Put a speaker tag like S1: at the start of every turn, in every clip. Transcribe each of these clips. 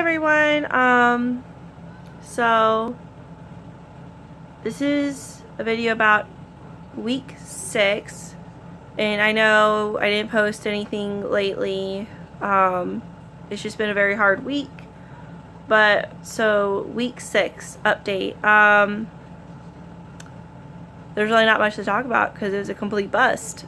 S1: everyone. So this is a video about week 6, and I know I didn't post anything lately. It's just been a very hard week. But so week 6 update. There's really not much to talk about because it was a complete bust.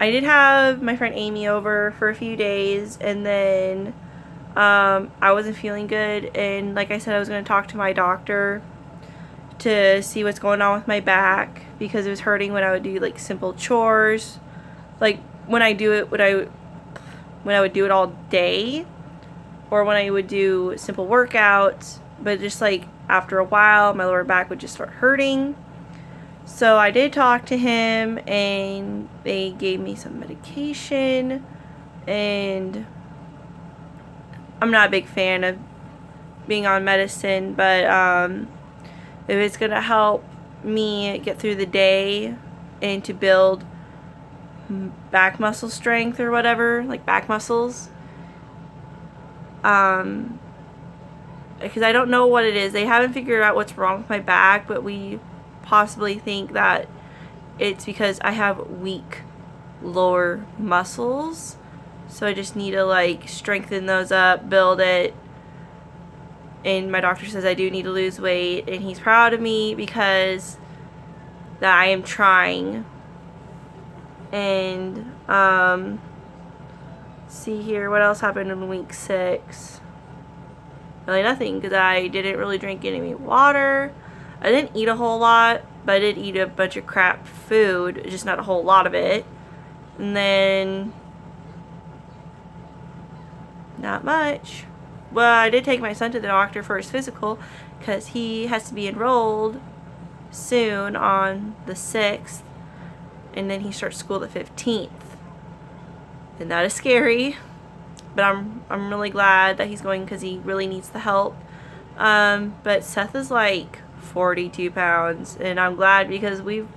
S1: I did have my friend Amy over for a few days, and then I wasn't feeling good, and like I said, I was going to talk to my doctor to see what's going on with my back because it was hurting when I would do like simple chores, like when I would do it all day, or when I would do simple workouts, but just like after a while my lower back would just start hurting. So I did talk to him, and they gave me some medication, and I'm not a big fan of being on medicine, but if it's going to help me get through the day and to build back muscle strength or whatever, like back muscles, because I don't know what it is. They haven't figured out what's wrong with my back, but we possibly think that it's because I have weak lower muscles, so I just need to like strengthen those up, build it. And my doctor says I do need to lose weight, and he's proud of me because that I am trying. And see here, what else happened in week 6? Really nothing, because I didn't really drink any water. I didn't eat a whole lot, but I did eat a bunch of crap food, just not a whole lot of it. And then not much. Well, I did take my son to the doctor for his physical because he has to be enrolled soon on the 6th, and then he starts school the 15th. And that is scary, but I'm really glad that he's going because he really needs the help. But Seth is like 42 pounds, and I'm glad because we've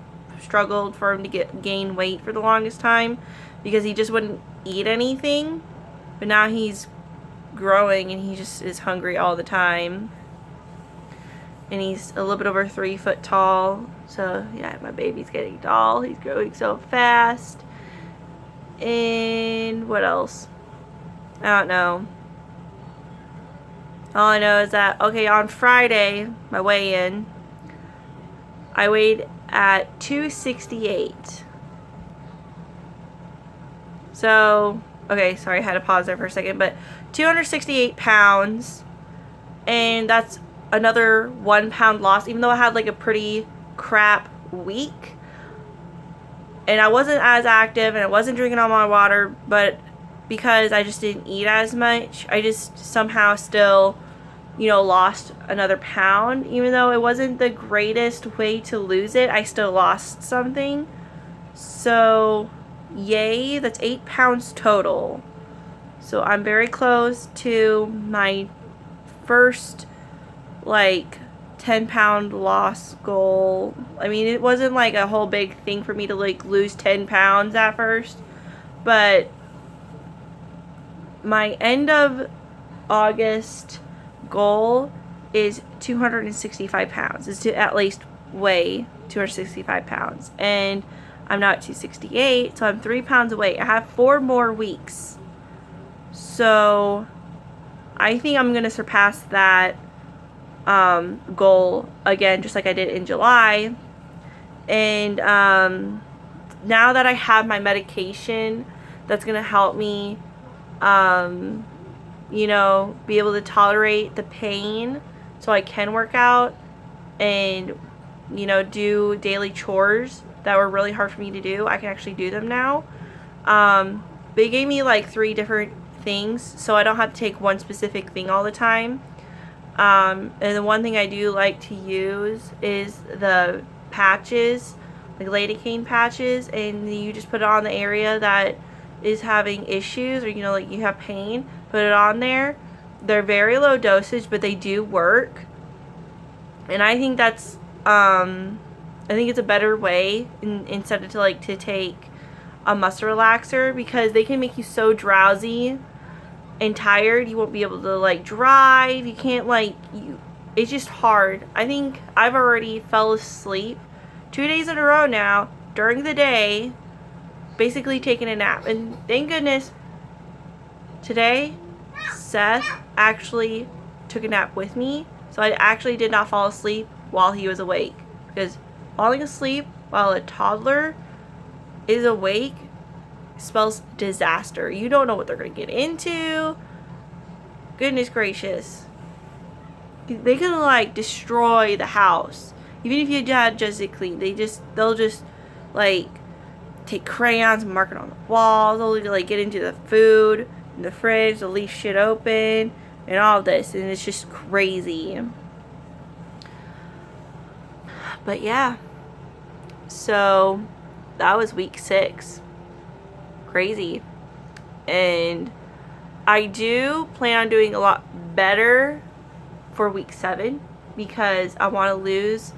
S1: struggled for him to gain weight for the longest time because he just wouldn't eat anything, but now he's growing and he just is hungry all the time, and he's a little bit over 3 foot tall. So yeah, my baby's getting tall. He's growing so fast. And what else? I don't know. All I know is that, okay, on Friday, my weigh-in, I weighed at 268. So, okay, sorry, I had to pause there for a second, but 268 pounds, and that's another 1 pound loss, even though I had like a pretty crap week, and I wasn't as active, and I wasn't drinking all my water, but because I just didn't eat as much, I just somehow still, lost another pound. Even though it wasn't the greatest way to lose it, I still lost something. So, yay, that's 8 pounds total. So I'm very close to my first, 10-pound loss goal. I mean, it wasn't like a whole big thing for me to lose 10 pounds at first, but my end of August goal is 265 pounds. Is to at least weigh 265 pounds, and I'm now at 268, so I'm 3 pounds away. I have 4 more weeks, so I think I'm gonna surpass that goal again, just like I did in July. And now that I have my medication that's gonna help me be able to tolerate the pain so I can work out and do daily chores that were really hard for me to do. I can actually do them now. They gave me 3 different things, so I don't have to take one specific thing all the time. And the one thing I do like to use is the patches, like lidocaine patches, and you just put it on the area that is having issues, or you have pain, put it on there. They're very low dosage, but they do work, and I think that's it's a better way instead of to take a muscle relaxer, because they can make you so drowsy and tired, you won't be able to like drive. You can't like it's just hard. I think I've already fell asleep 2 days in a row now during the day, basically taking a nap. And thank goodness today Seth actually took a nap with me, so I actually did not fall asleep while he was awake, because falling asleep while a toddler is awake spells disaster. You don't know what they're going to get into. Goodness gracious. They can like destroy the house. Even if you had just it clean, they'll just like take crayons and mark it on the walls. They'll like get into the food in the fridge. They'll leave shit open and all of this, and it's just crazy. But yeah, so that was week 6. Crazy. And I do plan on doing a lot better for week 7, because I want to lose,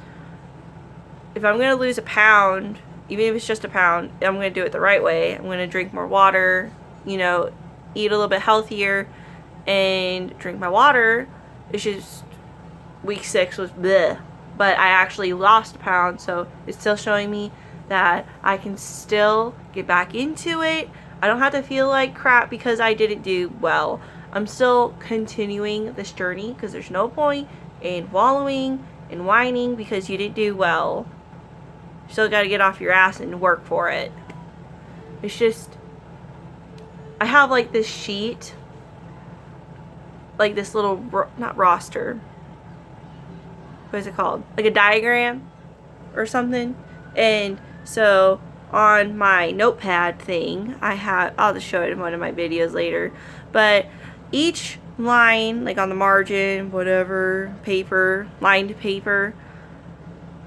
S1: if I'm going to lose a pound, even if it's just a pound, I'm going to do it the right way. I'm going to drink more water, you know, eat a little bit healthier and drink my water. It's just week 6 was bleh. But I actually lost a pound, so it's still showing me that I can still get back into it. I don't have to feel like crap because I didn't do well. I'm still continuing this journey, because there's no point in wallowing and whining because you didn't do well. You still got to get off your ass and work for it. It's just, I have like this sheet, like this little, not roster, what is it called? Like a diagram or something. And so on my notepad thing, I'll just show it in one of my videos later, but each line, like on the margin, whatever, paper, lined paper,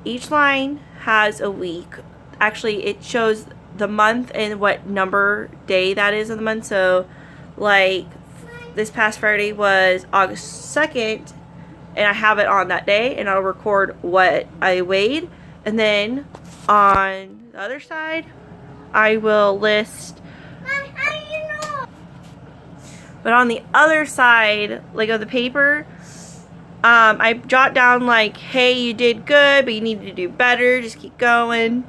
S1: each line has a week. Actually, it shows the month and what number day that is of the month. So like this past Friday was August 2nd, and I have it on that day, and I'll record what I weighed. And then on the other side, I will list. But on the other side, like of the paper, I jot down like, hey, you did good, but you need to do better. Just keep going.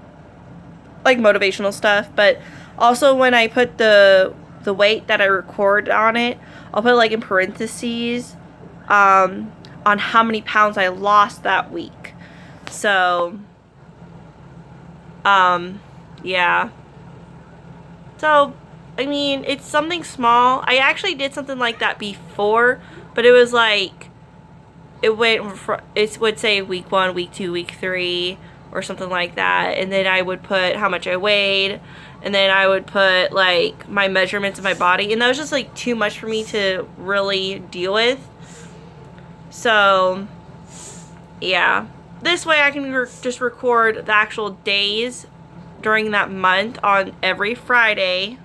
S1: Like motivational stuff. But also when I put the weight that I record on it, I'll put like in parentheses on how many pounds I lost that week. So, yeah. So, I mean, it's something small. I actually did something like that before, but it was like, it would say week 1, week 2, week 3, or something like that. And then I would put how much I weighed, and then I would put like my measurements of my body. And that was just like too much for me to really deal with. So, yeah. This way I can just record the actual days during that month on every Friday.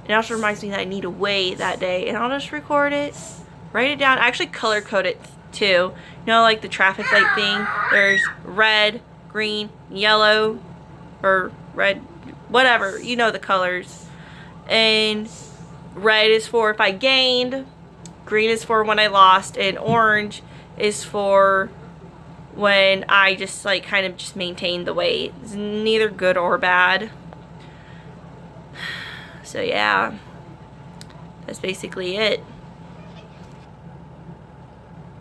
S1: It also reminds me that I need to weigh that day, and I'll just record it, write it down. I actually color code it too. You know, like the traffic light thing. There's red, green, yellow, or red, whatever. You know the colors. And red is for if I gained, green is for when I lost, and orange is for when I just like kind of just maintained the weight. It's neither good or bad. So yeah, that's basically it.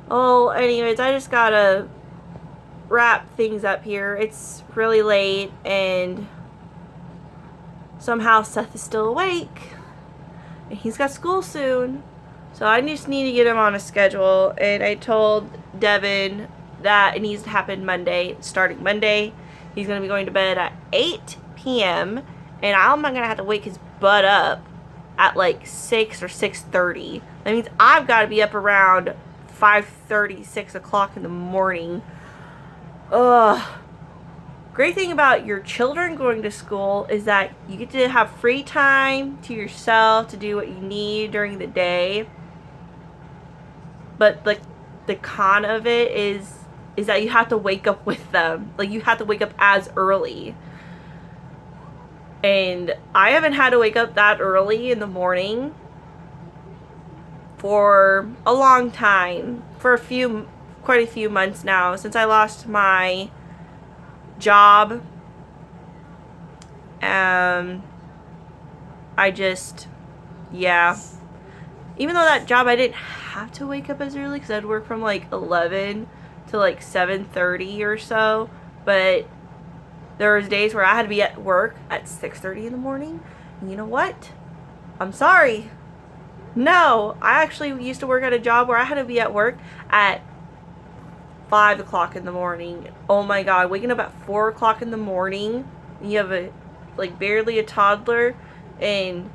S1: Oh, anyways, I just gotta wrap things up here. It's really late, and somehow Seth is still awake, and he's got school soon. So I just need to get him on a schedule, and I told Devin that it needs to happen Monday, starting Monday. He's going to be going to bed at 8 p.m., and I'm not going to have to wake his butt up at like 6 or 6:30. That means I've got to be up around 5:30, 6 o'clock in the morning. Ugh. Great thing about your children going to school is that you get to have free time to yourself to do what you need during the day. But like the con of it is that you have to wake up with them. Like you have to wake up as early. And I haven't had to wake up that early in the morning for a long time, for quite a few months now, since I lost my job. I just, yeah. Even though that job I didn't have to wake up as early because I'd work from like 11 to like 7:30 or so, but there was days where I had to be at work at 6:30 in the morning. And you know what? I'm sorry. No, I actually used to work at a job where I had to be at work at 5 o'clock in the morning. Oh my god, waking up at 4 o'clock in the morning, and you have barely a toddler, and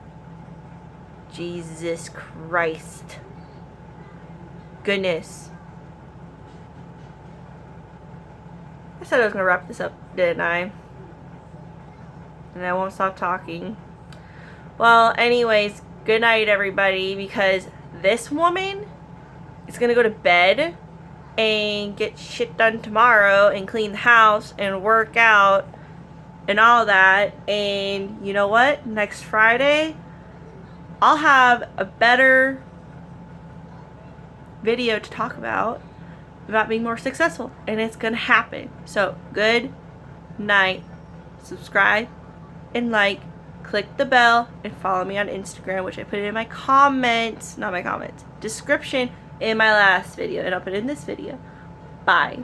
S1: Jesus Christ. Goodness. I said I was going to wrap this up, didn't I? And I won't stop talking. Well, anyways, good night, everybody, because this woman is going to go to bed and get shit done tomorrow and clean the house and work out and all that. And you know what? Next Friday, I'll have a better video to talk about being more successful, and it's gonna happen. So good night. Subscribe and like, click the bell, and follow me on Instagram, which I put in my comments, not my comments, description in my last video, and I'll put it in this video. Bye.